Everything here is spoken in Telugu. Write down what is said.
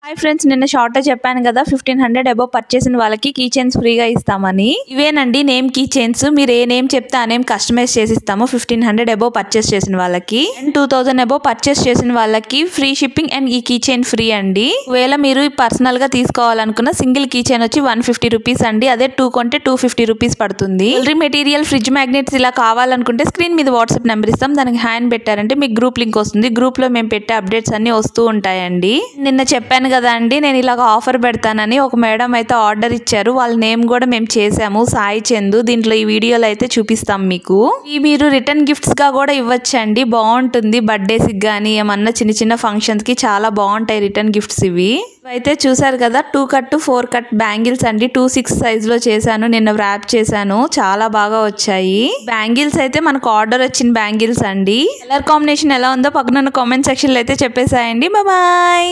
హాయ్ ఫ్రెండ్స్, నిన్న షార్ట్ చెప్పాను కదా 1500 అబోవ్ పర్చేస్ వాళ్ళకి కీ చైన్స్ ఫ్రీగా ఇస్తామని. ఇవేనండి నేమ్ కీ చైన్స్. మీరు ఏ నేమ్ చెప్తే ఆ నేమ్ కస్టమైజ్ చేసి ఇస్తాము 1500 అబోవ్ పర్చేస్ చేసిన వాళ్ళకి. అండ్ 2000 అబోవ్ పర్చేస్ చేసిన వాళ్ళకి ఫ్రీ షిప్పింగ్ అండ్ ఈ కీ చైన్ ఫ్రీ అండి. ఒకవేళ మీరు పర్సనల్ గా తీసుకోవాలనుకున్న సింగిల్ కీ చైన్ వచ్చి 150 రూపీస్ అండి. అదే 2 కొంటే 250 రూపీస్ పడుతుంది. జ్యువెలరీ మెటీరియల్, ఫ్రిడ్జ్ మ్యాగ్నెట్స్ ఇలా కావాలనుకుంటే స్క్రీన్ మీద వాట్సాప్ నెంబర్ ఇస్తాం, దానికి హ్యాండ్ పెట్టారంటే మీకు గ్రూప్ లింక్ వస్తుంది. గ్రూప్ లో మేము పెట్టే అప్డేట్స్ అన్ని వస్తూ ఉంటాయండి. నిన్న చెప్పాను కదా అండి నేను ఇలాగ ఆఫర్ పెడతానని. ఒక మేడం అయితే ఆర్డర్ ఇచ్చారు, వాళ్ళ నేమ్ కూడా మేము చేసాము, సాయి చందు. దీంట్లో ఈ వీడియోలో అయితే చూపిస్తాం మీకు. ఈ మీరు రిటర్న్ గిఫ్ట్స్ గా కూడా ఇవ్వచ్చండి, బాగుంటుంది. బర్త్డేస్ కి కానీ ఏమన్నా చిన్న చిన్న ఫంక్షన్స్ కి చాలా బాగుంటాయి రిటర్న్ గిఫ్ట్స్ ఇవి. అయితే చూసారు కదా 2 కట్ 4 కట్ బ్యాంగిల్స్ అండి. 2/6 సైజ్ లో చేశాను, నిన్న ర్యాప్ చేశాను, చాలా బాగా వచ్చాయి. బ్యాంగిల్స్ అయితే మనకు ఆర్డర్ వచ్చిన బ్యాంగిల్స్ అండి. కలర్ కాంబినేషన్ ఎలా ఉందో పక్కన కామెంట్ సెక్షన్ లో అయితే చెప్పేసాయండి. బాయ్.